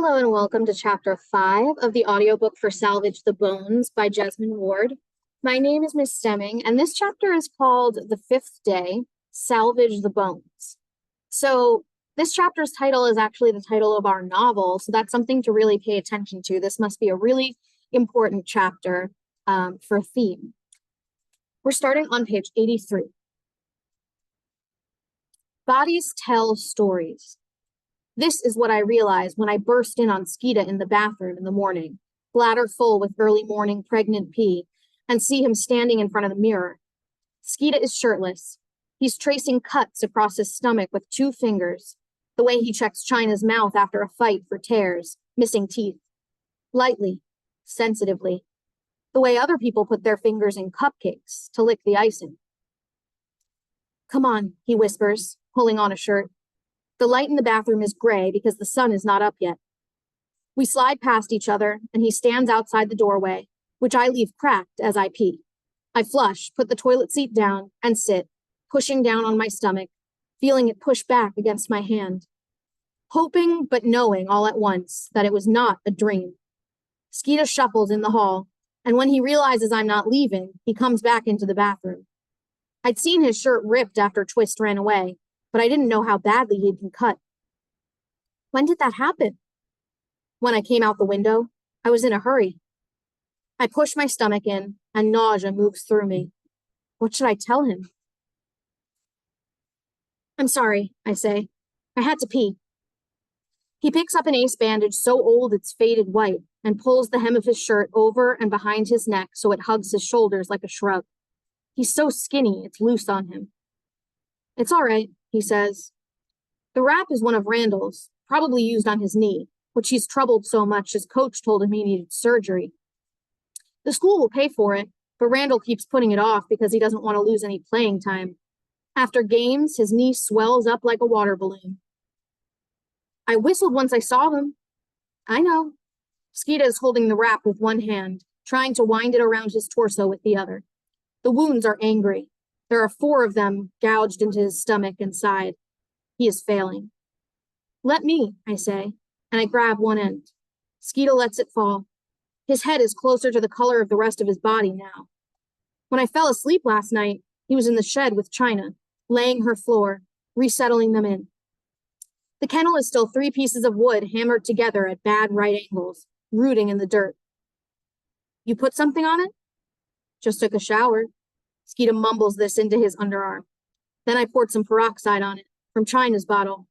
Hello and welcome to Chapter 5 of the audiobook for Salvage the Bones by Jesmyn Ward. My name is Miss Deming, and this chapter is called The Fifth Day, Salvage the Bones. So this chapter's title is actually the title of our novel, so that's something to really pay attention to. This must be a really important chapter for theme. We're starting on page 83. Bodies tell stories. This is what I realized when I burst in on Skeeta in the bathroom in the morning, bladder full with early morning pregnant pee, and see him standing in front of the mirror. Skeeta is shirtless. He's tracing cuts across his stomach with 2 fingers, the way he checks China's mouth after a fight for tears, missing teeth. Lightly, sensitively, the way other people put their fingers in cupcakes to lick the icing. "Come on," he whispers, pulling on a shirt. The light in the bathroom is gray because the sun is not up yet. We slide past each other, and he stands outside the doorway, which I leave cracked as I pee. I flush, put the toilet seat down, and sit, pushing down on my stomach, feeling it push back against my hand. Hoping, but knowing all at once that it was not a dream. Skeeta shuffles in the hall, and when he realizes I'm not leaving, he comes back into the bathroom. I'd seen his shirt ripped after Twist ran away, but I didn't know how badly he'd been cut. When did that happen? When I came out the window, I was in a hurry. I push my stomach in, and nausea moves through me. What should I tell him? "I'm sorry," I say. "I had to pee." He picks up an ace bandage so old it's faded white and pulls the hem of his shirt over and behind his neck so it hugs his shoulders like a shrug. He's so skinny, it's loose on him. "It's all right," he says. The wrap is one of Randall's, probably used on his knee, which he's troubled so much his coach told him he needed surgery. The school will pay for it, but Randall keeps putting it off because he doesn't want to lose any playing time. After games, his knee swells up like a water balloon. "I whistled once I saw him." "I know." Skeeta is holding the wrap with one hand, trying to wind it around his torso with the other. The wounds are angry. There are 4 of them gouged into his stomach and side. He is failing. "Let me," I say, and I grab one end. Skeeta lets it fall. His head is closer to the color of the rest of his body now. When I fell asleep last night, he was in the shed with China, laying her floor, resettling them in. The kennel is still 3 pieces of wood hammered together at bad right angles, rooting in the dirt. "You put something on it?" "Just took a shower." Skeeta mumbles this into his underarm. Then I poured some peroxide on it, from China's bottle.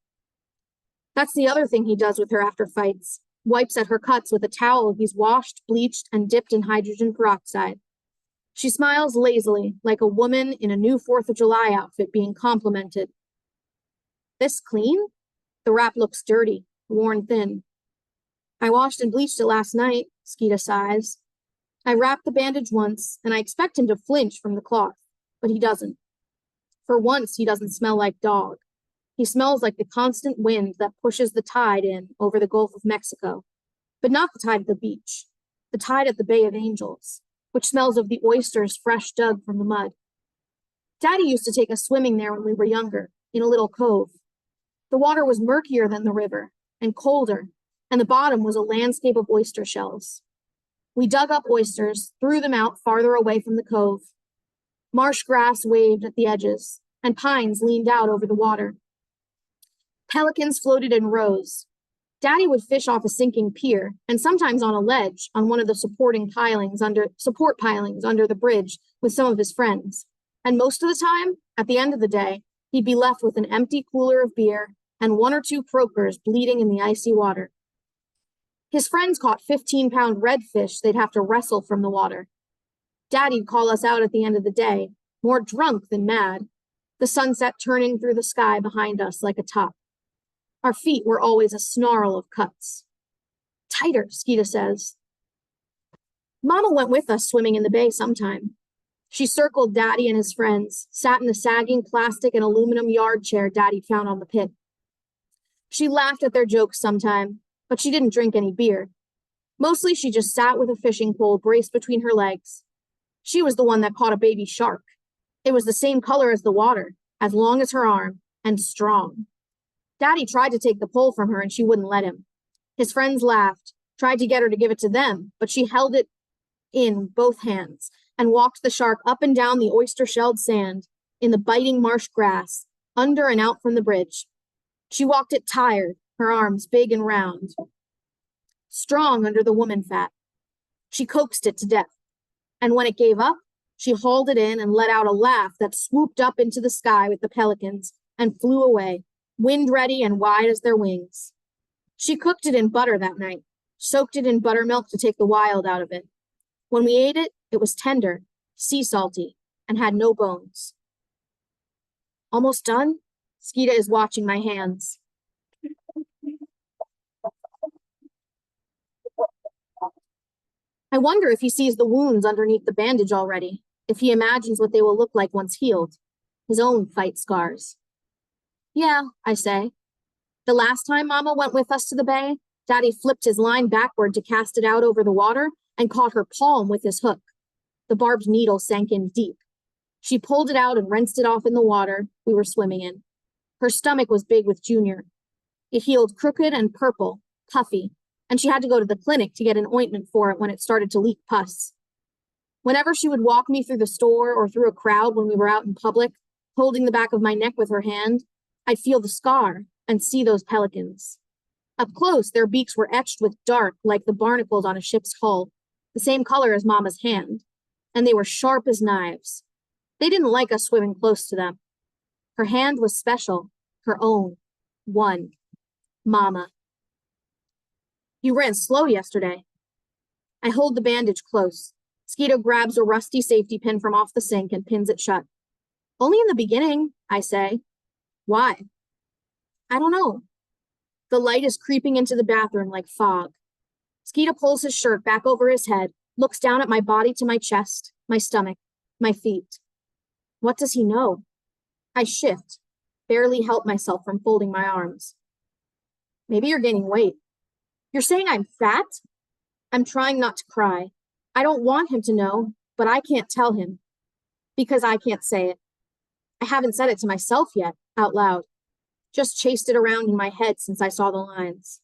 That's the other thing he does with her after fights. Wipes at her cuts with a towel he's washed, bleached, and dipped in hydrogen peroxide. She smiles lazily, like a woman in a new 4th of July outfit being complimented. "This clean?" The wrap looks dirty, worn thin. "I washed and bleached it last night," Skeeta sighs. I wrap the bandage once, and I expect him to flinch from the cloth, but he doesn't. For once, he doesn't smell like dog. He smells like the constant wind that pushes the tide in over the Gulf of Mexico, but not the tide at the beach, the tide at the Bay of Angels, which smells of the oysters fresh dug from the mud. Daddy used to take us swimming there when we were younger, in a little cove. The water was murkier than the river, and colder, and the bottom was a landscape of oyster shells. We dug up oysters, threw them out farther away from the cove. Marsh grass waved at the edges, and pines leaned out over the water. Pelicans floated in rows. Daddy would fish off a sinking pier, and sometimes on a ledge on one of the support pilings under the bridge with some of his friends. And most of the time, at the end of the day, he'd be left with an empty cooler of beer and 1 or 2 croakers bleeding in the icy water. His friends caught 15-pound redfish they'd have to wrestle from the water. Daddy'd call us out at the end of the day, more drunk than mad, the sunset turning through the sky behind us like a top. Our feet were always a snarl of cuts. "Tighter," Skeeta says. Mama went with us swimming in the bay sometime. She circled Daddy and his friends, sat in the sagging plastic and aluminum yard chair Daddy found on the pit. She laughed at their jokes sometime, but she didn't drink any beer. Mostly she just sat with a fishing pole braced between her legs. She was the one that caught a baby shark. It was the same color as the water, as long as her arm, and strong. Daddy tried to take the pole from her and she wouldn't let him. His friends laughed, tried to get her to give it to them, but she held it in both hands and walked the shark up and down the oyster-shelled sand, in the biting marsh grass, under and out from the bridge. She walked it tired, her arms big and round, strong under the woman fat. She coaxed it to death, and when it gave up, she hauled it in and let out a laugh that swooped up into the sky with the pelicans and flew away, wind-ready and wide as their wings. She cooked it in butter that night, soaked it in buttermilk to take the wild out of it. When we ate it, it was tender, sea salty, and had no bones. Almost done? Skeeta is watching my hands. I wonder if he sees the wounds underneath the bandage already, if he imagines what they will look like once healed, his own fight scars. Yeah, I say. The last time Mama went with us to the bay, Daddy flipped his line backward to cast it out over the water and caught her palm with his hook. The barbed needle sank in deep. She pulled it out and rinsed it off in the water we were swimming in. Her stomach was big with Junior. It healed crooked and purple, puffy, and she had to go to the clinic to get an ointment for it when it started to leak pus. Whenever she would walk me through the store or through a crowd when we were out in public, holding the back of my neck with her hand, I'd feel the scar and see those pelicans. Up close, their beaks were etched with dark like the barnacles on a ship's hull, the same color as Mama's hand, and they were sharp as knives. They didn't like us swimming close to them. Her hand was special, her own, one, Mama. You ran slow yesterday. I hold the bandage close. Skeeto grabs a rusty safety pin from off the sink and pins it shut. Only in the beginning, I say. Why? I don't know. The light is creeping into the bathroom like fog. Skeeto pulls his shirt back over his head, looks down at my body to my chest, my stomach, my feet. What does he know? I shift, barely help myself from folding my arms. Maybe you're gaining weight. You're saying I'm fat? I'm trying not to cry. I don't want him to know, but I can't tell him. Because I can't say it. I haven't said it to myself yet, out loud. Just chased it around in my head since I saw the lines.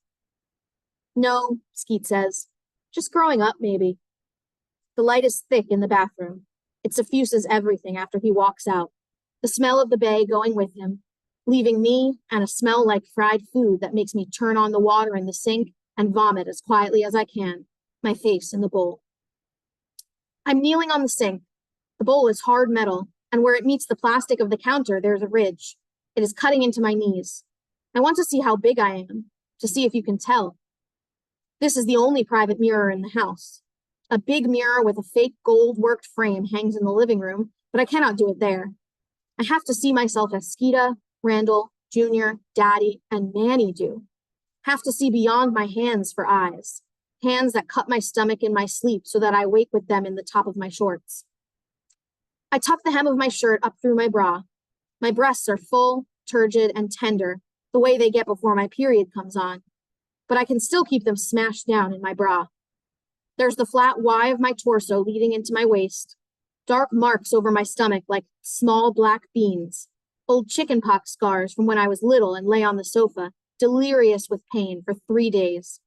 No, Skeet says. Just growing up, maybe. The light is thick in the bathroom. It suffuses everything after he walks out. The smell of the bay going with him, leaving me and a smell like fried food that makes me turn on the water in the sink and vomit as quietly as I can, my face in the bowl. I'm kneeling on the sink. The bowl is hard metal, and where it meets the plastic of the counter, there's a ridge. It is cutting into my knees. I want to see how big I am, to see if you can tell. This is the only private mirror in the house. A big mirror with a fake gold-worked frame hangs in the living room, but I cannot do it there. I have to see myself as Skeeta, Randall, Junior, Daddy, and Nanny do. Have to see beyond my hands for eyes. Hands that cut my stomach in my sleep so that I wake with them in the top of my shorts. I tuck the hem of my shirt up through my bra. My breasts are full, turgid, and tender, the way they get before my period comes on. But I can still keep them smashed down in my bra. There's the flat Y of my torso leading into my waist. Dark marks over my stomach like small black beans. Old chickenpox scars from when I was little and lay on the sofa, delirious with pain for 3 days.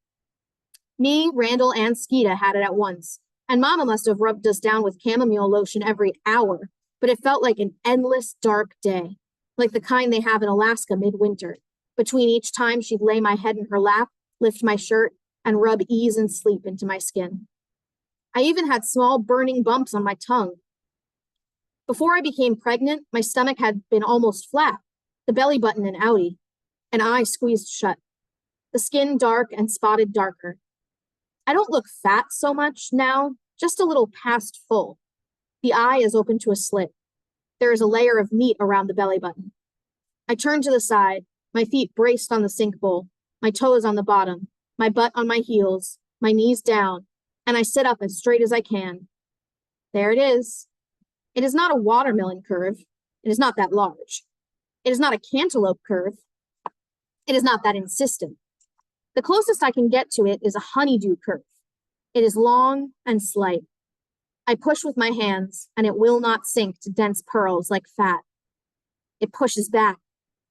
Me, Randall, and Skeeta had it at once, and Mama must have rubbed us down with chamomile lotion every hour, but it felt like an endless, dark day, like the kind they have in Alaska midwinter. Between each time she'd lay my head in her lap, lift my shirt, and rub ease and sleep into my skin. I even had small burning bumps on my tongue. Before I became pregnant, my stomach had been almost flat, the belly button an outie, an eye squeezed shut, the skin dark and spotted darker. I don't look fat so much now, just a little past full. The eye is open to a slit. There is a layer of meat around the belly button. I turn to the side, my feet braced on the sink bowl, my toes on the bottom, my butt on my heels, my knees down, and I sit up as straight as I can. There it is. It is not a watermelon curve. It is not that large. It is not a cantaloupe curve. It is not that insistent. The closest I can get to it is a honeydew curve. It is long and slight. I push with my hands, and it will not sink to dense pearls like fat. It pushes back,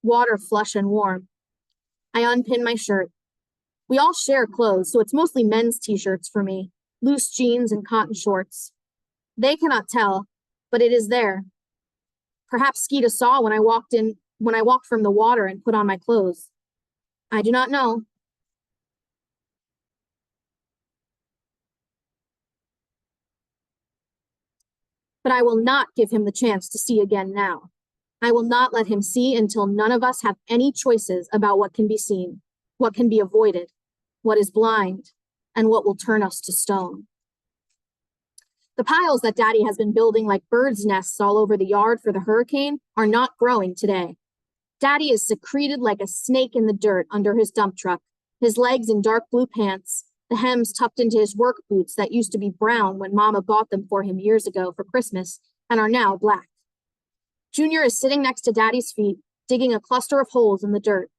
water flush and warm. I unpin my shirt. We all share clothes, so it's mostly men's t-shirts for me, loose jeans and cotton shorts. They cannot tell, but it is there. Perhaps Skeeta saw when I walked from the water and put on my clothes. I do not know. But I will not give him the chance to see again now. I will not let him see until none of us have any choices about what can be seen, what can be avoided, what is blind, and what will turn us to stone. The piles that Daddy has been building like birds' nests all over the yard for the hurricane are not growing today. Daddy is secreted like a snake in the dirt under his dump truck, his legs in dark blue pants, the hems tucked into his work boots that used to be brown when Mama bought them for him years ago for Christmas and are now black. Junior is sitting next to Daddy's feet, digging a cluster of holes in the dirt.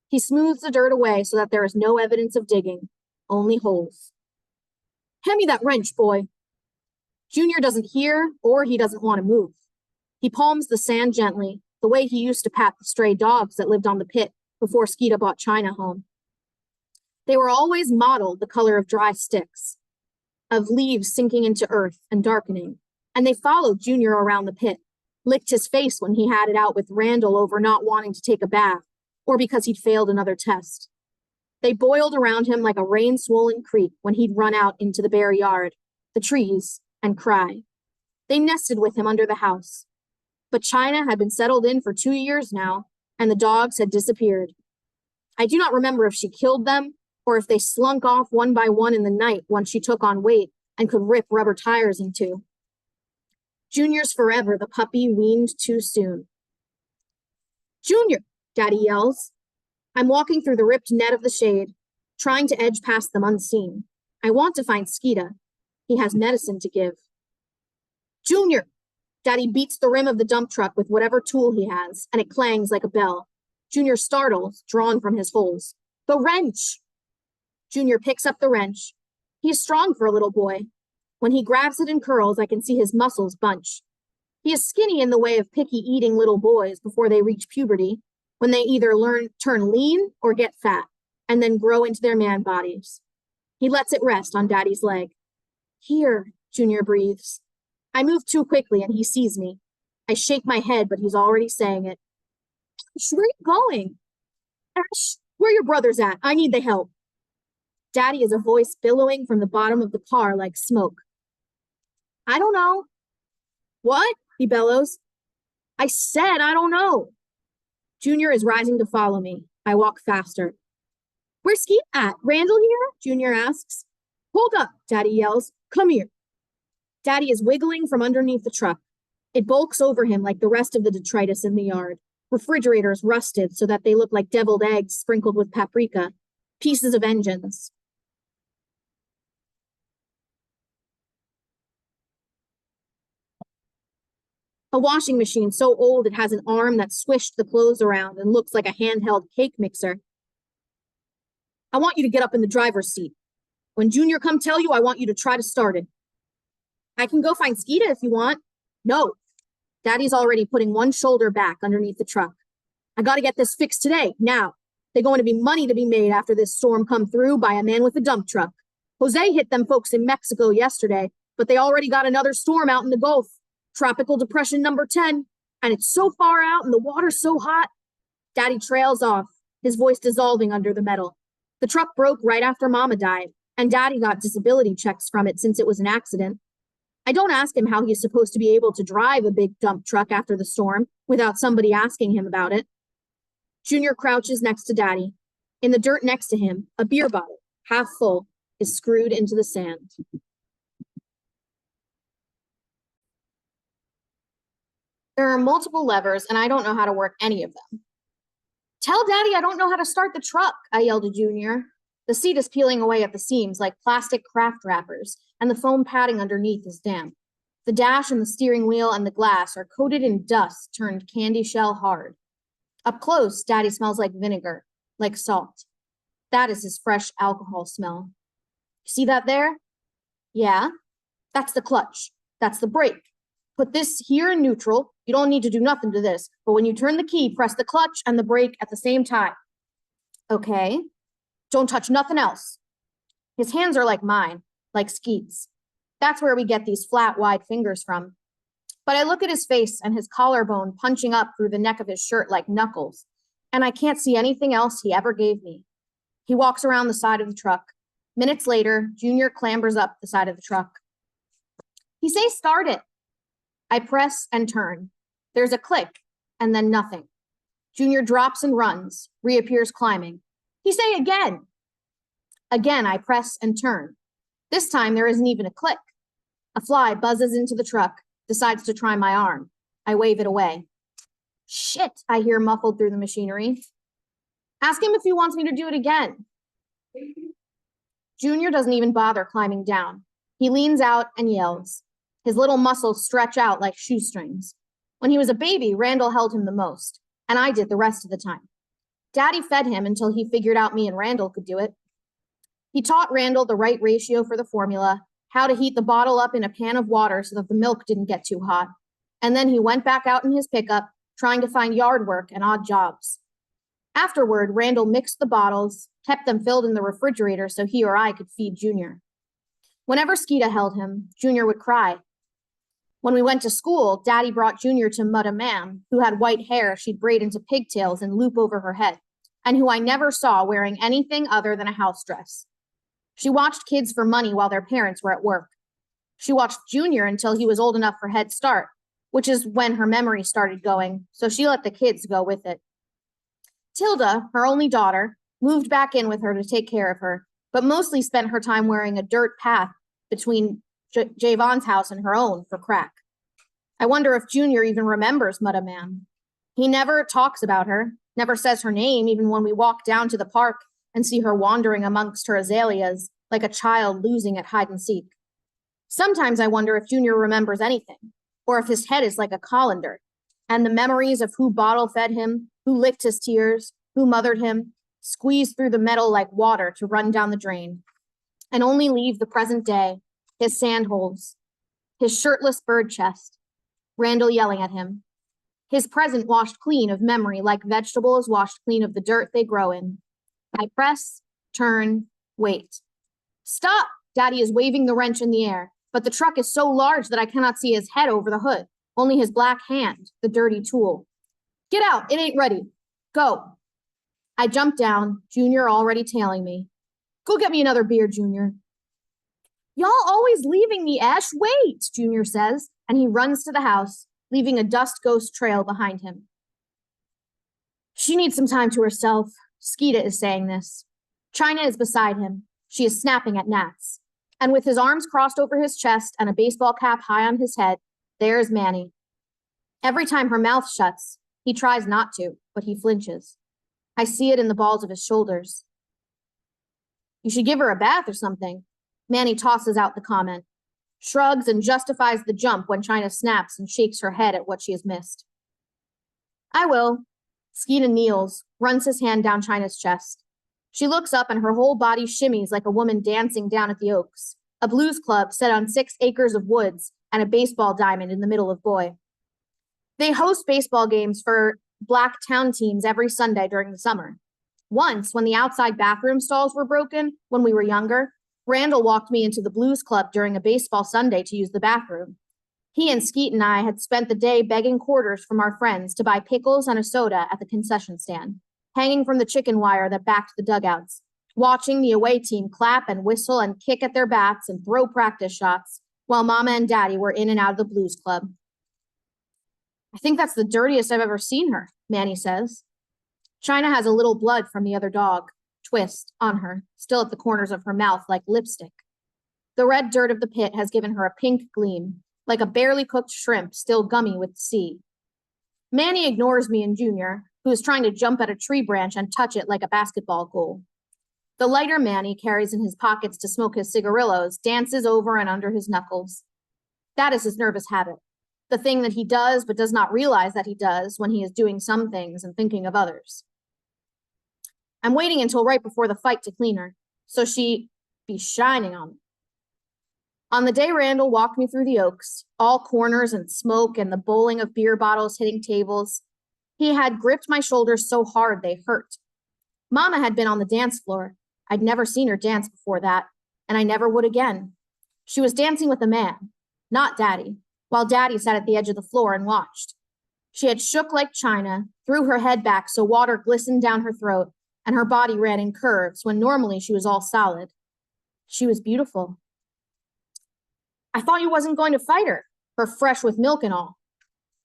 He smooths the dirt away so that there is no evidence of digging, only holes. Hand me that wrench, boy. Junior doesn't hear or he doesn't want to move. He palms the sand gently, the way he used to pat the stray dogs that lived on the pit before Skeeta bought China home. They were always mottled the color of dry sticks, of leaves sinking into earth and darkening, and they followed Junior around the pit, licked his face when he had it out with Randall over not wanting to take a bath, or because he'd failed another test. They boiled around him like a rain-swollen creek when he'd run out into the bare yard, the trees, and cry. They nested with him under the house. But China had been settled in for 2 years now, and the dogs had disappeared. I do not remember if she killed them, or if they slunk off one by one in the night once she took on weight and could rip rubber tires in two. Junior's forever the puppy weaned too soon. Junior, Daddy yells. I'm walking through the ripped net of the shade, trying to edge past them unseen. I want to find Skeeta. He has medicine to give. Junior! Daddy beats the rim of the dump truck with whatever tool he has, and it clangs like a bell. Junior startles, drawn from his holes. The wrench! Junior picks up the wrench. He is strong for a little boy. When he grabs it and curls, I can see his muscles bunch. He is skinny in the way of picky-eating little boys before they reach puberty, when they either turn lean or get fat, and then grow into their man bodies. He lets it rest on Daddy's leg. Here, Junior breathes. I move too quickly and he sees me. I shake my head, but he's already saying it. Ash, where are you going? Ash, where are your brothers at? I need the help. Daddy is a voice billowing from the bottom of the car like smoke. I don't know. What? He bellows. I said I don't know. Junior is rising to follow me. I walk faster. Where's Skeet at? Randall here? Junior asks. Hold up, Daddy yells. Come here. Daddy is wiggling from underneath the truck. It bulks over him like the rest of the detritus in the yard. Refrigerators rusted so that they look like deviled eggs sprinkled with paprika. Pieces of engines. A washing machine so old it has an arm that swished the clothes around and looks like a handheld cake mixer. I want you to get up in the driver's seat. When Junior come tell you, I want you to try to start it. I can go find Skeeta if you want. No. Daddy's already putting one shoulder back underneath the truck. I gotta get this fixed today, now. There's going to be money to be made after this storm come through by a man with a dump truck. Jose hit them folks in Mexico yesterday, but they already got another storm out in the Gulf. Tropical Depression number 10, and it's so far out and the water's so hot. Daddy trails off, his voice dissolving under the metal. The truck broke right after Mama died, and Daddy got disability checks from it since it was an accident. I don't ask him how he's supposed to be able to drive a big dump truck after the storm without somebody asking him about it. Junior crouches next to Daddy. In the dirt next to him, a beer bottle, half full, is screwed into the sand. There are multiple levers, and I don't know how to work any of them. Tell Daddy I don't know how to start the truck, I yelled to Junior. The seat is peeling away at the seams like plastic craft wrappers, and the foam padding underneath is damp. The dash and the steering wheel and the glass are coated in dust turned candy shell hard. Up close, Daddy smells like vinegar, like salt. That is his fresh alcohol smell. See that there? Yeah. That's the clutch. That's the brake. Put this here in neutral. You don't need to do nothing to this, but when you turn the key, press the clutch and the brake at the same time. Okay. Don't touch nothing else. His hands are like mine, like Skeet's. That's where we get these flat, wide fingers from. But I look at his face and his collarbone punching up through the neck of his shirt like knuckles, and I can't see anything else he ever gave me. He walks around the side of the truck. Minutes later, Junior clambers up the side of the truck. He says, "Start it." I press and turn. There's a click, and then nothing. Junior drops and runs, reappears climbing. He say again. Again, I press and turn. This time, there isn't even a click. A fly buzzes into the truck, decides to try my arm. I wave it away. Shit, I hear muffled through the machinery. Ask him if he wants me to do it again. Junior doesn't even bother climbing down. He leans out and yells. His little muscles stretch out like shoestrings. When he was a baby, Randall held him the most, and I did the rest of the time. Daddy fed him until he figured out me and Randall could do it. He taught Randall the right ratio for the formula, how to heat the bottle up in a pan of water so that the milk didn't get too hot, and then he went back out in his pickup, trying to find yard work and odd jobs. Afterward, Randall mixed the bottles, kept them filled in the refrigerator so he or I could feed Junior. Whenever Skeeta held him, Junior would cry. When we went to school, Daddy brought Junior to Mudda Ma'am, who had white hair she'd braid into pigtails and loop over her head, and who I never saw wearing anything other than a house dress. She watched kids for money while their parents were at work. She watched Junior until he was old enough for Head Start, which is when her memory started going, so she let the kids go with it. Tilda, her only daughter, moved back in with her to take care of her, but mostly spent her time wearing a dirt path between Javon's house and her own for crack. I wonder if Junior even remembers Mudda Ma'am. He never talks about her, never says her name, even when we walk down to the park and see her wandering amongst her azaleas like a child losing at hide and seek. Sometimes I wonder if Junior remembers anything, or if his head is like a colander, and the memories of who bottle fed him, who licked his tears, who mothered him, squeeze through the metal like water to run down the drain, and only leave the present day, his sand holes, his shirtless bird chest, Randall yelling at him, his present washed clean of memory like vegetables washed clean of the dirt they grow in. I press, turn, wait. Stop! Daddy is waving the wrench in the air, but the truck is so large that I cannot see his head over the hood, only his black hand, the dirty tool. Get out, it ain't ready. Go. I jump down, Junior already tailing me. Go get me another beer, Junior. Y'all always leaving me, Ash. Wait, Junior says, and he runs to the house, leaving a dust ghost trail behind him. She needs some time to herself. Skeeta is saying this. China is beside him. She is snapping at gnats. And with his arms crossed over his chest and a baseball cap high on his head, there is Manny. Every time her mouth shuts, he tries not to, but he flinches. I see it in the balls of his shoulders. You should give her a bath or something. Manny tosses out the comment, shrugs and justifies the jump when China snaps and shakes her head at what she has missed. I will. Skeeta kneels, runs his hand down China's chest. She looks up and her whole body shimmies like a woman dancing down at the Oaks, a blues club set on 6 acres of woods and a baseball diamond in the middle of Boy. They host baseball games for black town teams every Sunday during the summer. Once, when the outside bathroom stalls were broken, when we were younger, Randall walked me into the blues club during a baseball Sunday to use the bathroom. He and Skeet and I had spent the day begging quarters from our friends to buy pickles and a soda at the concession stand, hanging from the chicken wire that backed the dugouts, watching the away team clap and whistle and kick at their bats and throw practice shots, while Mama and Daddy were in and out of the blues club. I think that's the dirtiest I've ever seen her, Manny says. China has a little blood from the other dog, Twist, on her, still at the corners of her mouth like lipstick. The red dirt of the pit has given her a pink gleam, like a barely cooked shrimp still gummy with the sea. Manny ignores me and Junior, who is trying to jump at a tree branch and touch it like a basketball goal. The lighter Manny carries in his pockets to smoke his cigarillos dances over and under his knuckles. That is his nervous habit, the thing that he does but does not realize that he does when he is doing some things and thinking of others. I'm waiting until right before the fight to clean her, so she be shining on me. On the day Randall walked me through the Oaks, all corners and smoke and the bowling of beer bottles hitting tables, he had gripped my shoulders so hard they hurt. Mama had been on the dance floor. I'd never seen her dance before that, and I never would again. She was dancing with a man, not Daddy, while Daddy sat at the edge of the floor and watched. She had shook like china, threw her head back so water glistened down her throat, and her body ran in curves when normally she was all solid. She was beautiful. I thought you wasn't going to fight her fresh with milk and all.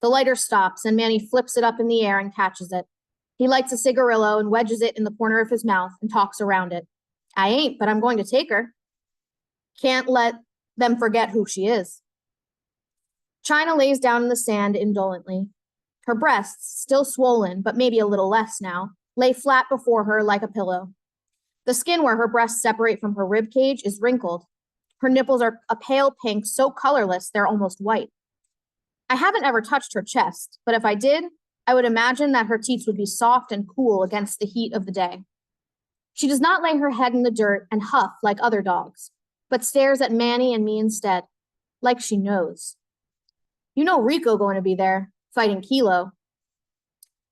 The lighter stops, and Manny flips it up in the air and catches it. He lights a cigarillo and wedges it in the corner of his mouth and talks around it. I ain't, but I'm going to take her. Can't let them forget who she is. China lays down in the sand indolently. Her breasts, still swollen, but maybe a little less now, lay flat before her like a pillow. The skin where her breasts separate from her rib cage is wrinkled. Her nipples are a pale pink, so colorless they're almost white. I haven't ever touched her chest, but if I did, I would imagine that her teats would be soft and cool against the heat of the day. She does not lay her head in the dirt and huff like other dogs, but stares at Manny and me instead, like she knows. You know Rico going to be there, fighting Kilo.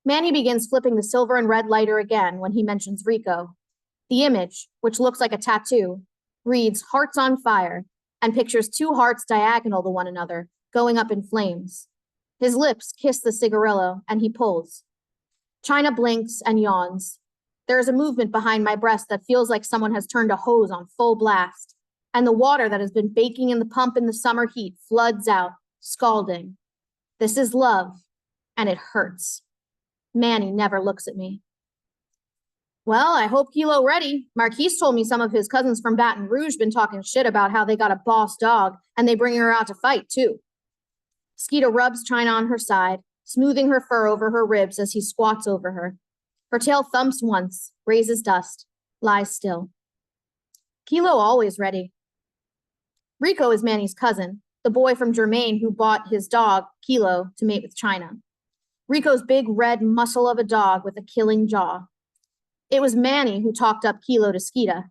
Manny begins flipping the silver and red lighter again when he mentions Rico. The image, which looks like a tattoo, reads Hearts on Fire and pictures two hearts diagonal to one another, going up in flames. His lips kiss the cigarillo, and he pulls. China blinks and yawns. There is a movement behind my breast that feels like someone has turned a hose on full blast, and the water that has been baking in the pump in the summer heat floods out, scalding. This is love, and it hurts. Manny never looks at me. Well, I hope Kilo ready. Marquise told me some of his cousins from Baton Rouge been talking shit about how they got a boss dog, and they bring her out to fight, too. Skeeta rubs China on her side, smoothing her fur over her ribs as he squats over her. Her tail thumps once, raises dust, lies still. Kilo always ready. Rico is Manny's cousin, the boy from Jermaine who bought his dog, Kilo, to mate with China. Rico's big red muscle of a dog with a killing jaw. It was Manny who talked up Kilo to Skeeta.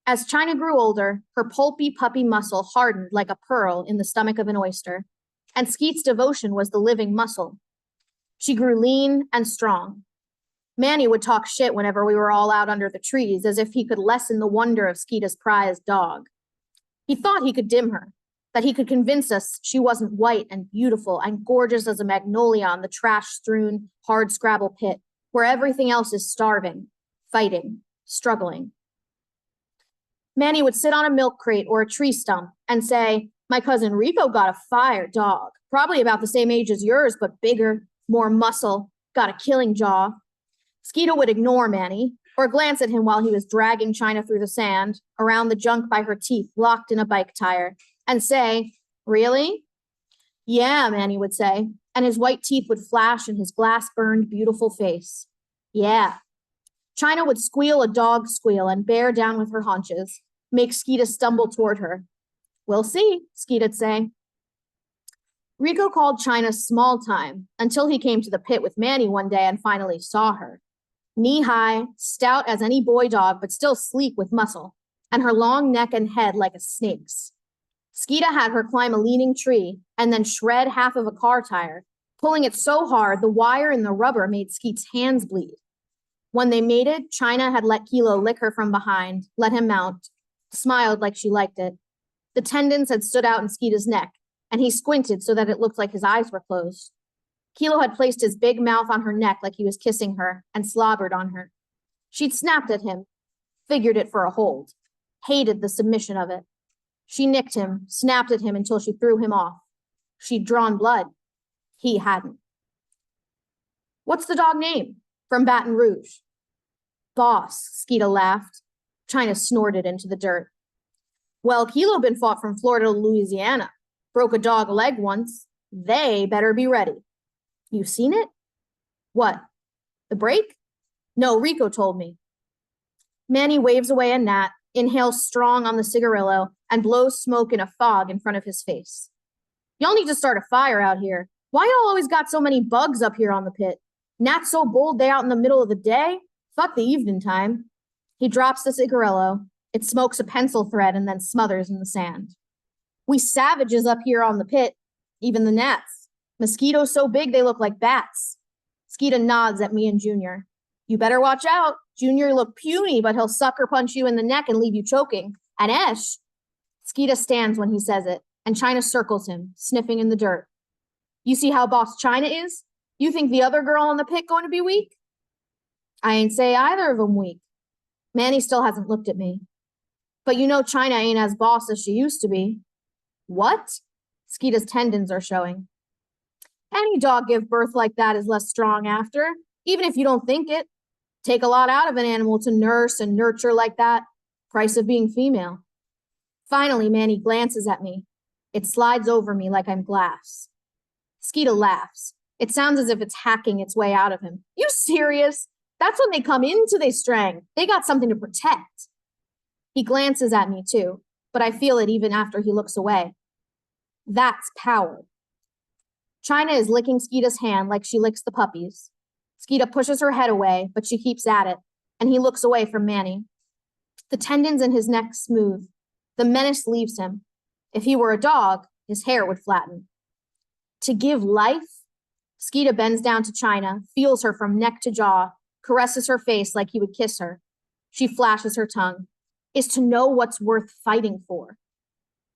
As China grew older, her pulpy puppy muscle hardened like a pearl in the stomach of an oyster, and Skeet's devotion was the living muscle. She grew lean and strong. Manny would talk shit whenever we were all out under the trees, as if he could lessen the wonder of Skeeta's prized dog. He thought he could dim her, that he could convince us she wasn't white and beautiful and gorgeous as a magnolia on the trash-strewn, hard-scrabble pit, where everything else is starving, fighting, struggling. Manny would sit on a milk crate or a tree stump and say, my cousin Rico got a fire dog, probably about the same age as yours, but bigger, more muscle, got a killing jaw. Skeeta would ignore Manny or glance at him while he was dragging China through the sand, around the junk by her teeth locked in a bike tire, and say, really? Yeah, Manny would say, and his white teeth would flash in his glass-burned, beautiful face. Yeah. China would squeal a dog squeal and bear down with her haunches, make Skeeta stumble toward her. We'll see, Skeeta'd say. Rico called China small time until he came to the pit with Manny one day and finally saw her. Knee-high, stout as any boy dog, but still sleek with muscle, and her long neck and head like a snake's. Skeeta had her climb a leaning tree and then shred half of a car tire, pulling it so hard the wire in the rubber made Skeet's hands bleed. When they mated, China had let Kilo lick her from behind, let him mount, smiled like she liked it. The tendons had stood out in Skeeta's neck, and he squinted so that it looked like his eyes were closed. Kilo had placed his big mouth on her neck like he was kissing her and slobbered on her. She'd snapped at him, figured it for a hold, hated the submission of it. She nicked him, snapped at him until she threw him off. She'd drawn blood. He hadn't. What's the dog name? From Baton Rouge. Boss, Skeeta laughed. China snorted into the dirt. Well, Kilo been fought from Florida to Louisiana. Broke a dog leg once. They better be ready. You seen it? What? The break? No, Rico told me. Manny waves away a gnat, inhales strong on the cigarillo, and blows smoke in a fog in front of his face. Y'all need to start a fire out here. Why y'all always got so many bugs up here on the pit? Gnats so bold they out in the middle of the day? Fuck the evening time. He drops the cigarillo. It smokes a pencil thread and then smothers in the sand. We savages up here on the pit, even the gnats. Mosquitoes so big they look like bats. Skeeta nods at me and Junior. You better watch out. Junior look puny, but he'll sucker punch you in the neck and leave you choking. And Esh, Skeeta stands when he says it, and China circles him, sniffing in the dirt. You see how boss China is? You think the other girl in the pit going to be weak? I ain't say either of them weak. Manny still hasn't looked at me. But you know China ain't as boss as she used to be. What? Skeeta's tendons are showing. Any dog give birth like that is less strong after, even if you don't think it. Take a lot out of an animal to nurse and nurture like that. Price of being female. Finally, Manny glances at me. It slides over me like I'm glass. Skeeta laughs. It sounds as if it's hacking its way out of him. You serious? That's when they come into their strength. They got something to protect. He glances at me too, but I feel it even after he looks away. That's power. China is licking Skeeta's hand like she licks the puppies. Skeeta pushes her head away, but she keeps at it, and he looks away from Manny. The tendons in his neck smooth. The menace leaves him. If he were a dog, his hair would flatten. To give life? Skeeta bends down to China, feels her from neck to jaw, caresses her face like he would kiss her. She flashes her tongue. Is to know what's worth fighting for.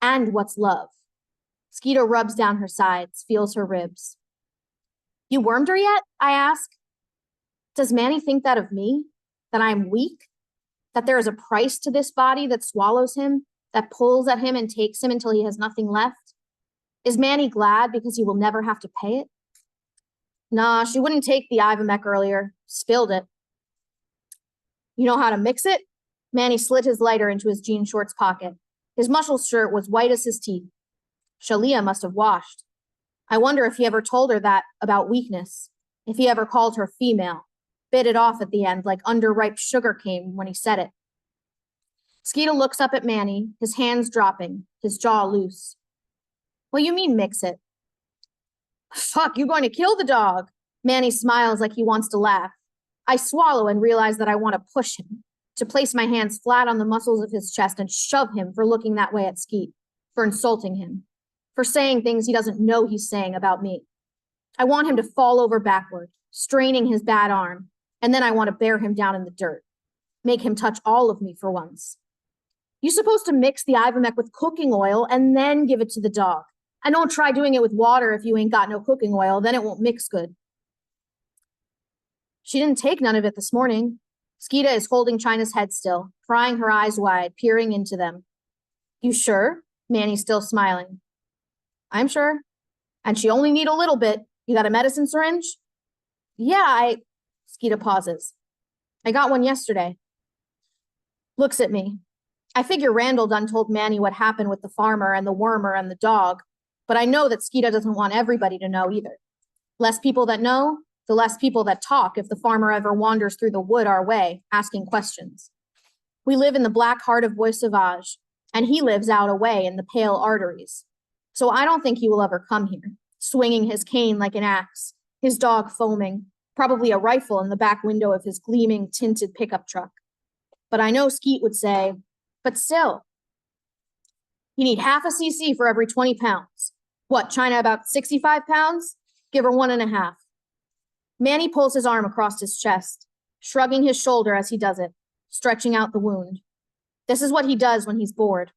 And what's love. Skeeta rubs down her sides, feels her ribs. You wormed her yet? I ask. Does Manny think that of me? That I'm weak? That there is a price to this body that swallows him, that pulls at him and takes him until he has nothing left? Is Manny glad because he will never have to pay it? Nah, she wouldn't take the Ivermectin earlier. Spilled it. You know how to mix it? Manny slid his lighter into his jean shorts pocket. His muscle shirt was white as his teeth. Shalia must have washed. I wonder if he ever told her that about weakness, if he ever called her female, bit it off at the end like underripe sugar cane when he said it. Skeeta looks up at Manny, his hands dropping, his jaw loose. What you mean mix it? Fuck, you going to kill the dog? Manny smiles like he wants to laugh. I swallow and realize that I want to push him, to place my hands flat on the muscles of his chest and shove him for looking that way at Skeet, for insulting him, for saying things he doesn't know he's saying about me. I want him to fall over backward, straining his bad arm, and then I want to bear him down in the dirt, make him touch all of me for once. You're supposed to mix the Ivermectin with cooking oil and then give it to the dog. And don't try doing it with water if you ain't got no cooking oil, then it won't mix good. She didn't take none of it this morning. Skeeta is holding China's head still, prying her eyes wide, peering into them. You sure? Manny's still smiling. I'm sure. And she only need a little bit. You got a medicine syringe? Yeah, Skeeta pauses. I got one yesterday. Looks at me. I figure Randall done told Manny what happened with the farmer and the wormer and the dog, but I know that Skeeta doesn't want everybody to know either. Less people that know, the less people that talk if the farmer ever wanders through the wood our way, asking questions. We live in the black heart of Bois Sauvage, and he lives out away in the pale arteries. So I don't think he will ever come here, swinging his cane like an axe, his dog foaming, probably a rifle in the back window of his gleaming, tinted pickup truck. But I know Skeet would say, but still, you need half a cc for every 20 pounds. What, China about 65 pounds? Give her 1.5. Manny pulls his arm across his chest, shrugging his shoulder as he does it, stretching out the wound. This is what he does when he's bored.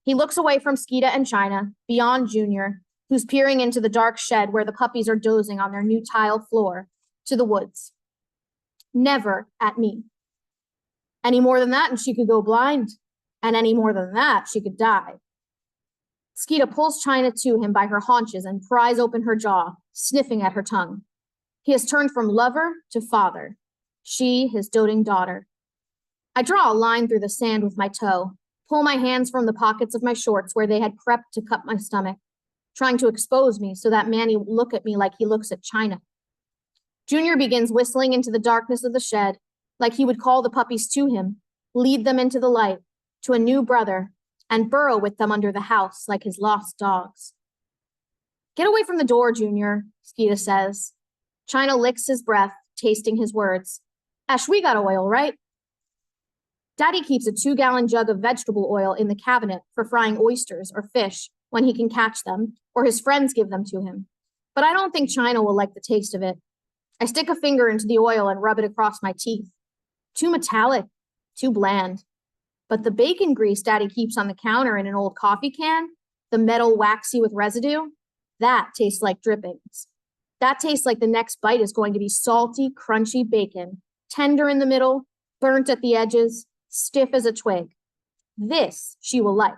He looks away from Skeeta and China, beyond Junior, who's peering into the dark shed where the puppies are dozing on their new tile floor, to the woods. Never at me. Any more than that and she could go blind. And any more than that, she could die. Skeeta pulls China to him by her haunches and pries open her jaw, sniffing at her tongue. He has turned from lover to father. She, his doting daughter. I draw a line through the sand with my toe, pull my hands from the pockets of my shorts where they had crept to cup my stomach, trying to expose me so that Manny would look at me like he looks at China. Junior begins whistling into the darkness of the shed, like he would call the puppies to him, lead them into the light, to a new brother, and burrow with them under the house like his lost dogs. Get away from the door, Junior, Skeeta says. China licks his breath, tasting his words. Ash, we got oil, right? Daddy keeps a 2-gallon jug of vegetable oil in the cabinet for frying oysters or fish when he can catch them, or his friends give them to him. But I don't think China will like the taste of it. I stick a finger into the oil and rub it across my teeth. Too metallic, too bland. But the bacon grease Daddy keeps on the counter in an old coffee can, the metal waxy with residue, that tastes like drippings. That tastes like the next bite is going to be salty, crunchy bacon, tender in the middle, burnt at the edges, stiff as a twig. This she will like.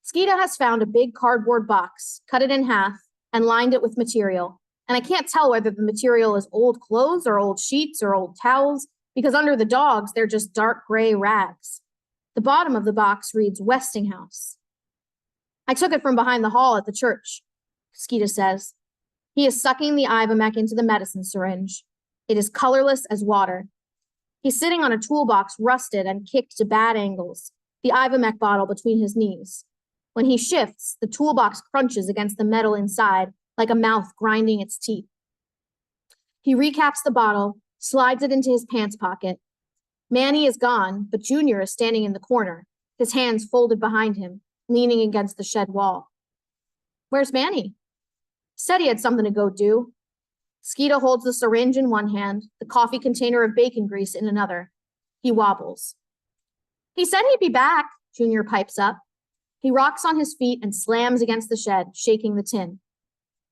Skeeta has found a big cardboard box, cut it in half, and lined it with material. And I can't tell whether the material is old clothes or old sheets or old towels, because under the dogs, they're just dark gray rags. The bottom of the box reads Westinghouse. I took it from behind the hall at the church, Skeeta says. He is sucking the Ivermectin into the medicine syringe. It is colorless as water. He's sitting on a toolbox rusted and kicked to bad angles, the Ivermectin bottle between his knees. When he shifts, the toolbox crunches against the metal inside, like a mouth grinding its teeth. He recaps the bottle, slides it into his pants pocket. Manny is gone, but Junior is standing in the corner, his hands folded behind him, leaning against the shed wall. Where's Manny? Said he had something to go do. Skeeta holds the syringe in one hand, the coffee container of bacon grease in another. He wobbles. He said he'd be back, Junior pipes up. He rocks on his feet and slams against the shed, shaking the tin.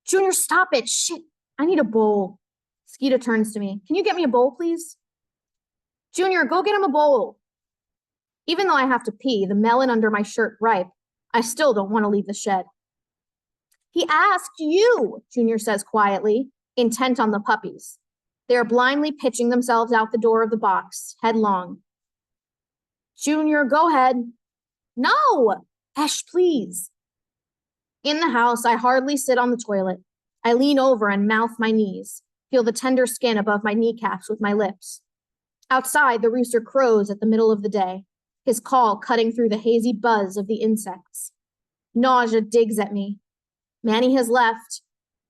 Junior, stop it. Shit, I need a bowl. Skeeta turns to me. Can you get me a bowl, please? Junior, go get him a bowl. Even though I have to pee, the melon under my shirt ripe, I still don't want to leave the shed. He asked you, Junior says quietly, intent on the puppies. They are blindly pitching themselves out the door of the box, headlong. Junior, go ahead. No! Esh, please. In the house, I hardly sit on the toilet. I lean over and mouth my knees, feel the tender skin above my kneecaps with my lips. Outside, the rooster crows at the middle of the day, his call cutting through the hazy buzz of the insects. Nausea digs at me. Manny has left.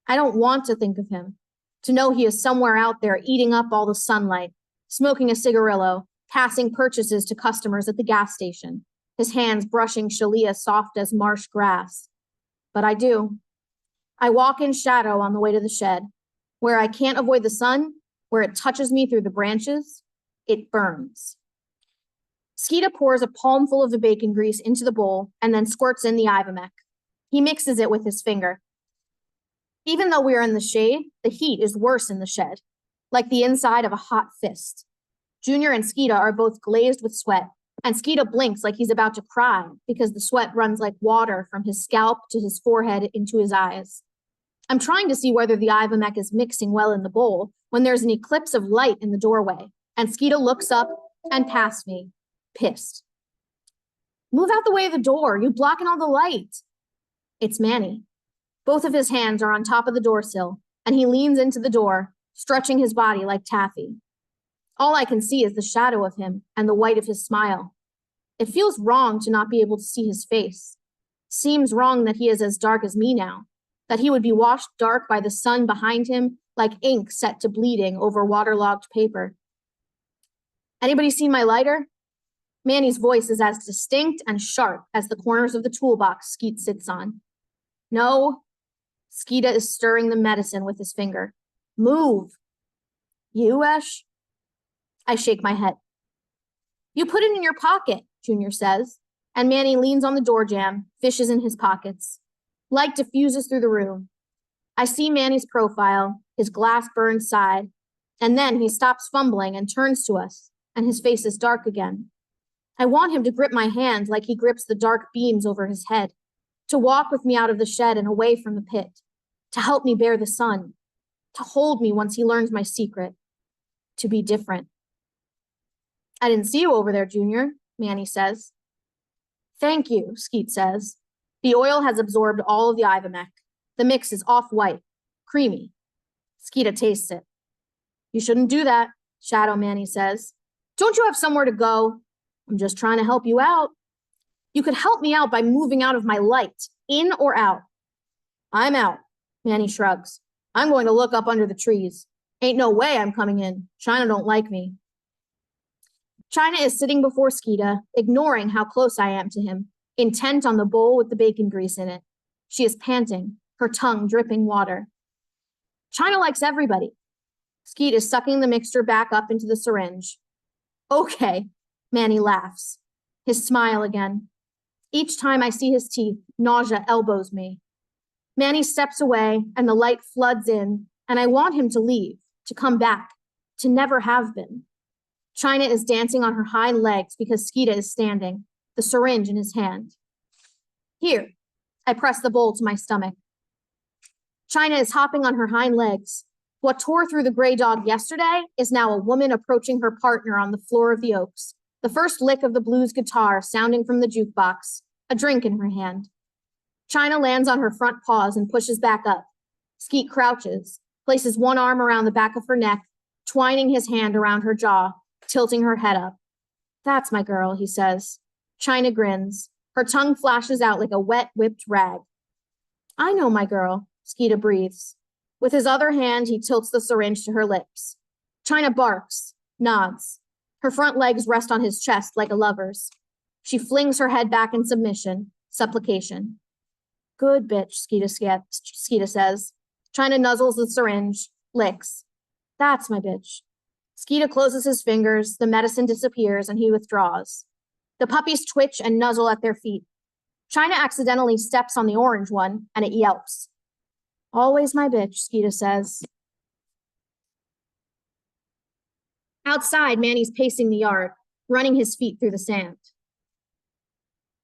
I don't want to think of him, to know he is somewhere out there eating up all the sunlight, smoking a cigarillo, passing purchases to customers at the gas station, his hands brushing Shalia soft as marsh grass. But I do. I walk in shadow on the way to the shed, where I can't avoid the sun, where it touches me through the branches, it burns. Skeeta pours a palmful of the bacon grease into the bowl and then squirts in the Ivermectin. He mixes it with his finger. Even though we are in the shade, the heat is worse in the shed, like the inside of a hot fist. Junior and Skeeta are both glazed with sweat, and Skeeta blinks like he's about to cry because the sweat runs like water from his scalp to his forehead into his eyes. I'm trying to see whether the Ivermectin is mixing well in the bowl when there's an eclipse of light in the doorway, and Skeeta looks up and past me, pissed. Move out the way of the door, you're blocking all the light. It's Manny. Both of his hands are on top of the door sill, and he leans into the door, stretching his body like taffy. All I can see is the shadow of him and the white of his smile. It feels wrong to not be able to see his face. Seems wrong that he is as dark as me now, that he would be washed dark by the sun behind him like ink set to bleeding over waterlogged paper. Anybody seen my lighter? Manny's voice is as distinct and sharp as the corners of the toolbox Skeet sits on. No. Skeeta is stirring the medicine with his finger. Move. You, Esh? I shake my head. You put it in your pocket, Junior says, and Manny leans on the door jamb, fishes in his pockets. Light diffuses through the room. I see Manny's profile, his glass-burned side, and then he stops fumbling and turns to us, and his face is dark again. I want him to grip my hand like he grips the dark beams over his head, to walk with me out of the shed and away from the pit, to help me bear the sun, to hold me once he learns my secret, to be different. I didn't see you over there, Junior, Manny says. Thank you, Skeet says. The oil has absorbed all of the Ivermectin. The mix is off-white, creamy. Skeeta tastes it. You shouldn't do that, Shadow Manny says. Don't you have somewhere to go? I'm just trying to help you out. You could help me out by moving out of my light, in or out. I'm out, Manny shrugs. I'm going to look up under the trees. Ain't no way I'm coming in. China don't like me. China is sitting before Skeeta, ignoring how close I am to him, intent on the bowl with the bacon grease in it. She is panting, her tongue dripping water. China likes everybody. Skeet is sucking the mixture back up into the syringe. Okay, Manny laughs. His smile again. Each time I see his teeth, nausea elbows me. Manny steps away and the light floods in, and I want him to leave, to come back, to never have been. China is dancing on her hind legs because Skeeta is standing, the syringe in his hand. Here, I press the bowl to my stomach. China is hopping on her hind legs. What tore through the gray dog yesterday is now a woman approaching her partner on the floor of the Oaks, the first lick of the blues guitar sounding from the jukebox, a drink in her hand. China lands on her front paws and pushes back up. Skeet crouches, places one arm around the back of her neck, twining his hand around her jaw, tilting her head up. That's my girl, he says. China grins. Her tongue flashes out like a wet, whipped rag. I know my girl, Skeeta breathes. With his other hand, he tilts the syringe to her lips. China barks, nods. Her front legs rest on his chest like a lover's. She flings her head back in submission, supplication. Good bitch, Skeeta says. China nuzzles the syringe, licks. That's my bitch. Skeeta closes his fingers, the medicine disappears, and he withdraws. The puppies twitch and nuzzle at their feet. China accidentally steps on the orange one, and it yelps. Always my bitch, Skeeta says. Outside, Manny's pacing the yard, running his feet through the sand.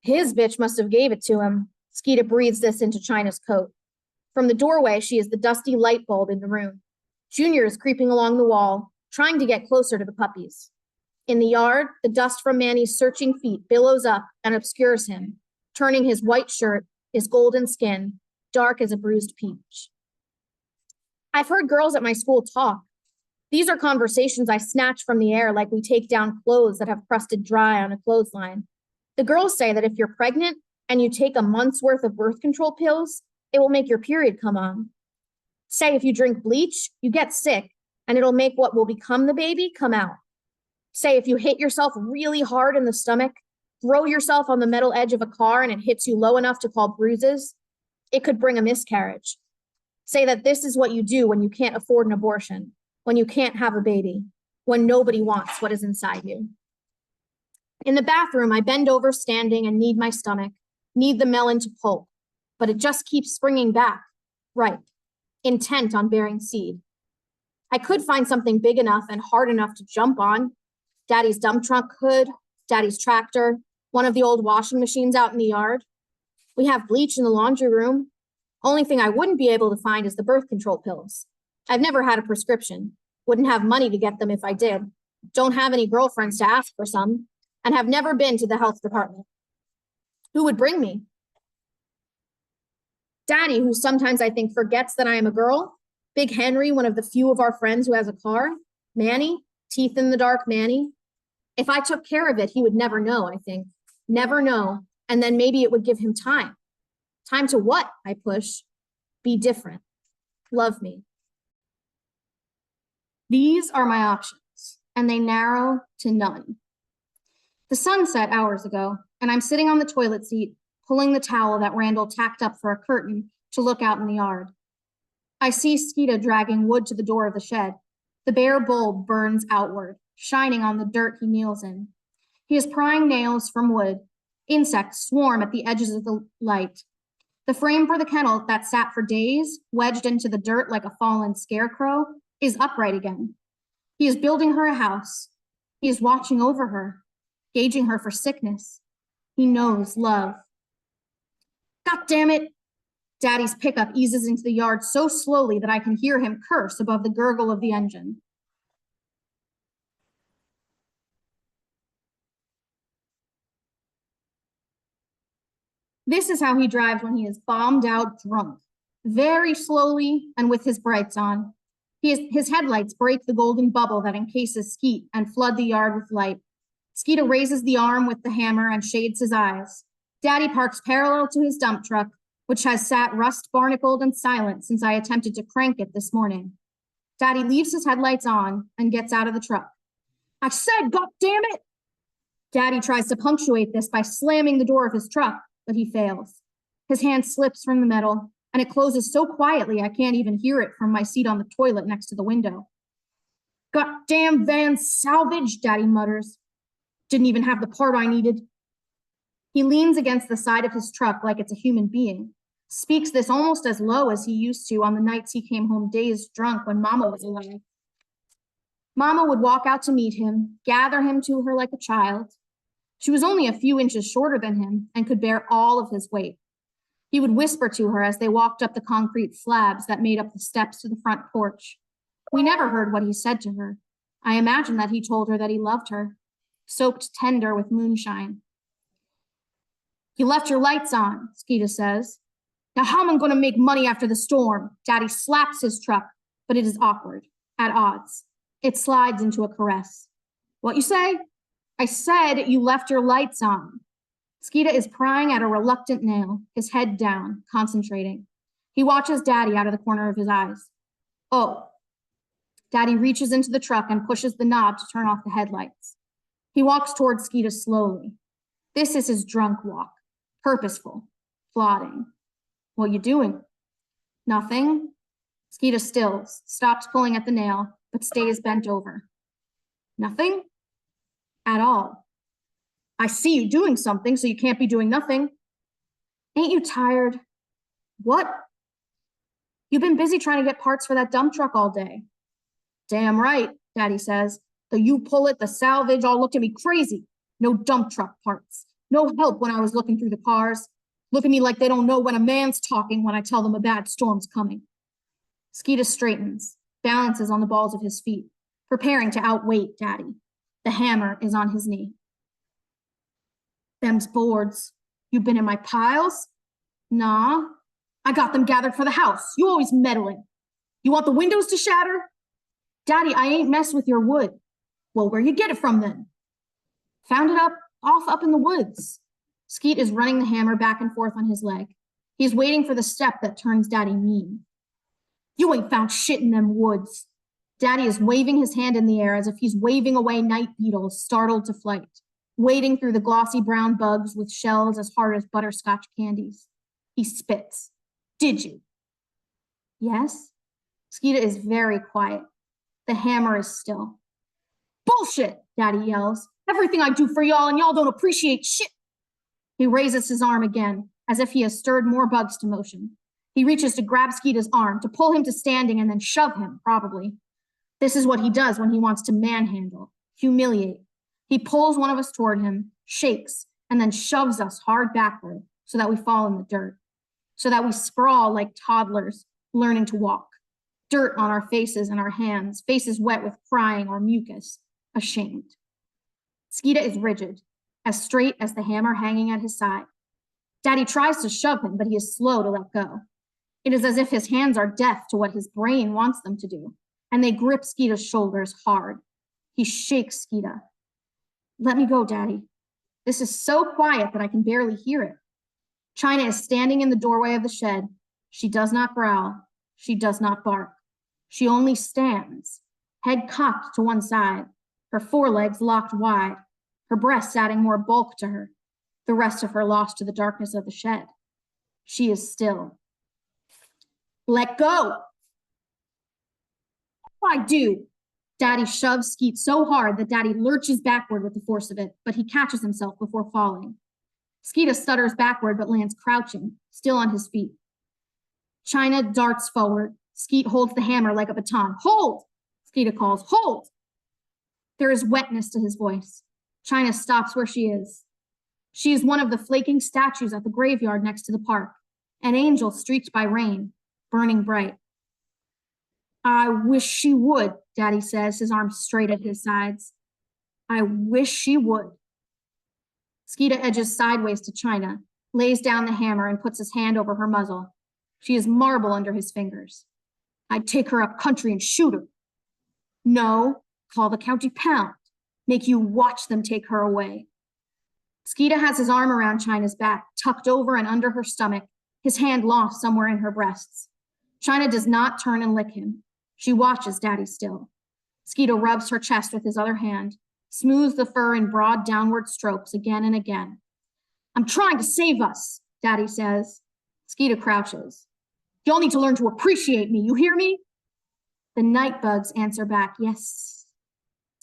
His bitch must have gave it to him. Skeeta breathes this into China's coat. From the doorway, she is the dusty light bulb in the room. Junior is creeping along the wall, trying to get closer to the puppies. In the yard, the dust from Manny's searching feet billows up and obscures him, turning his white shirt, his golden skin, dark as a bruised peach. I've heard girls at my school talk. These are conversations I snatch from the air like we take down clothes that have crusted dry on a clothesline. The girls say that if you're pregnant and you take a month's worth of birth control pills, it will make your period come on. Say if you drink bleach, you get sick, and it'll make what will become the baby come out. Say if you hit yourself really hard in the stomach, throw yourself on the metal edge of a car and it hits you low enough to call bruises, it could bring a miscarriage. Say that this is what you do when you can't afford an abortion, when you can't have a baby, when nobody wants what is inside you. In the bathroom, I bend over standing and knead my stomach, knead the melon to pulp, but it just keeps springing back, ripe, intent on bearing seed. I could find something big enough and hard enough to jump on. Daddy's dump truck hood, Daddy's tractor, one of the old washing machines out in the yard. We have bleach in the laundry room. Only thing I wouldn't be able to find is the birth control pills. I've never had a prescription. Wouldn't have money to get them if I did. Don't have any girlfriends to ask for some, and have never been to the health department. Who would bring me? Daddy, who sometimes I think forgets that I am a girl. Big Henry, one of the few of our friends who has a car. Manny, teeth in the dark Manny. If I took care of it, he would never know, I think. Never know. And then maybe it would give him time. Time to what? I push. Be different. Love me. These are my options, and they narrow to none. The sun set hours ago, and I'm sitting on the toilet seat, pulling the towel that Randall tacked up for a curtain to look out in the yard. I see Skeeta dragging wood to the door of the shed. The bare bulb burns outward, shining on the dirt he kneels in. He is prying nails from wood. Insects swarm at the edges of the light. The frame for the kennel that sat for days, wedged into the dirt like a fallen scarecrow, is upright again. He is building her a house. He is watching over her, gauging her for sickness. He knows love. God damn it! Daddy's pickup eases into the yard so slowly that I can hear him curse above the gurgle of the engine. This is how he drives when he is bombed out drunk, very slowly and with his brights on. His headlights break the golden bubble that encases Skeet and flood the yard with light. Skeeta raises the arm with the hammer and shades his eyes. Daddy parks parallel to his dump truck, which has sat rust-barnacled and silent since I attempted to crank it this morning. Daddy leaves his headlights on and gets out of the truck. I said, God damn it! Daddy tries to punctuate this by slamming the door of his truck, but he fails. His hand slips from the metal, and it closes so quietly I can't even hear it from my seat on the toilet next to the window. Goddamn van Salvage, Daddy mutters. Didn't even have the part I needed. He leans against the side of his truck like it's a human being, speaks this almost as low as he used to on the nights he came home dazed drunk when Mama was alive. Mama would walk out to meet him, gather him to her like a child. She was only a few inches shorter than him and could bear all of his weight. He would whisper to her as they walked up the concrete slabs that made up the steps to the front porch. We never heard what he said to her. I imagine that he told her that he loved her, soaked tender with moonshine. You left your lights on, Skeeta says. Now how am I going to make money after the storm? Daddy slaps his truck, but it is awkward, at odds. It slides into a caress. What you say? I said you left your lights on. Skeeta is prying at a reluctant nail, his head down, concentrating. He watches Daddy out of the corner of his eyes. Oh. Daddy reaches into the truck and pushes the knob to turn off the headlights. He walks towards Skeeta slowly. This is his drunk walk, purposeful, plodding. What you doing? Nothing. Skeeta stills, stops pulling at the nail, but stays bent over. Nothing? At all. I see you doing something, so you can't be doing nothing. Ain't you tired? What? You've been busy trying to get parts for that dump truck all day. Damn right, Daddy says. The you pull it, the salvage all looked at me crazy. No dump truck parts. No help when I was looking through the cars. Look at me like they don't know when a man's talking when I tell them a bad storm's coming. Skeeta straightens, balances on the balls of his feet, preparing to outweight Daddy. The hammer is on his knee. Them's boards. You been in my piles? Nah. I got them gathered for the house. You always meddling. You want the windows to shatter? Daddy, I ain't messed with your wood. Well, where you get it from then? Found it off up in the woods. Skeet is running the hammer back and forth on his leg. He's waiting for the step that turns Daddy mean. You ain't found shit in them woods. Daddy is waving his hand in the air as if he's waving away night beetles startled to flight, wading through the glossy brown bugs with shells as hard as butterscotch candies. He spits. Did you? Yes? Skeeta is very quiet. The hammer is still. Bullshit, Daddy yells. Everything I do for y'all and y'all don't appreciate shit. He raises his arm again, as if he has stirred more bugs to motion. He reaches to grab Skeeta's arm, to pull him to standing and then shove him, probably. This is what he does when he wants to manhandle, humiliate. He pulls one of us toward him, shakes, and then shoves us hard backward so that we fall in the dirt, so that we sprawl like toddlers learning to walk. Dirt on our faces and our hands, faces wet with crying or mucus, ashamed. Skeeta is rigid, as straight as the hammer hanging at his side. Daddy tries to shove him, but he is slow to let go. It is as if his hands are deaf to what his brain wants them to do, and they grip Skeeta's shoulders hard. He shakes Skeeta. Let me go, Daddy. This is so quiet that I can barely hear it. China is standing in the doorway of the shed. She does not growl. She does not bark. She only stands, head cocked to one side, her forelegs locked wide, her breasts adding more bulk to her, the rest of her lost to the darkness of the shed. She is still. Let go. I do. Daddy shoves Skeet so hard that Daddy lurches backward with the force of it, but he catches himself before falling. Skeeta stutters backward but lands crouching, still on his feet. China darts forward. Skeet holds the hammer like a baton. Hold! Skeeta calls, hold! There is wetness to his voice. China stops where she is. She is one of the flaking statues at the graveyard next to the park, an angel streaked by rain, burning bright. I wish she would, Daddy says, his arms straight at his sides. I wish she would. Skeeta edges sideways to China, lays down the hammer and puts his hand over her muzzle. She is marble under his fingers. I'd take her up country and shoot her. No, call the county pound. Make you watch them take her away. Skeeta has his arm around China's back, tucked over and under her stomach, his hand lost somewhere in her breasts. China does not turn and lick him. She watches Daddy still. Skeeta rubs her chest with his other hand, smooths the fur in broad downward strokes again and again. I'm trying to save us, Daddy says. Skeeta crouches. Y'all need to learn to appreciate me, you hear me? The night bugs answer back, yes,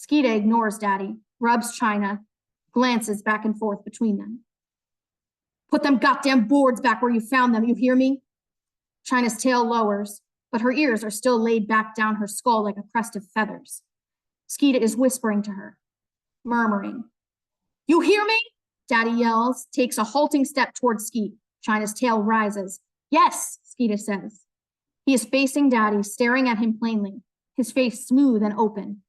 Skeeta ignores Daddy, rubs China, glances back and forth between them. Put them goddamn boards back where you found them, you hear me? China's tail lowers, but her ears are still laid back down her skull like a crest of feathers. Skeeta is whispering to her, murmuring. You hear me? Daddy yells, takes a halting step towards Skeet. China's tail rises. Yes, Skeeta says. He is facing Daddy, staring at him plainly, his face smooth and open,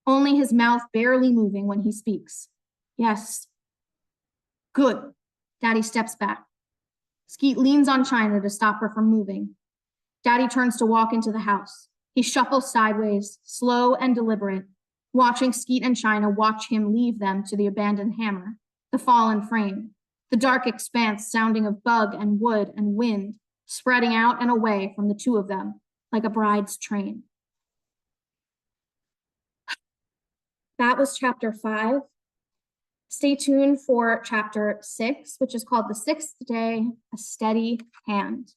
only his mouth barely moving when he speaks. Yes. Good. Daddy steps back. Skeet leans on China to stop her from moving. Daddy turns to walk into the house. He shuffles sideways, slow and deliberate, watching Skeet and China watch him leave them to the abandoned hammer, the fallen frame, the dark expanse sounding of bug and wood and wind, spreading out and away from the two of them like a bride's train. That was chapter 5. Stay tuned for chapter 6, which is called The Sixth Day, A Steady Hand.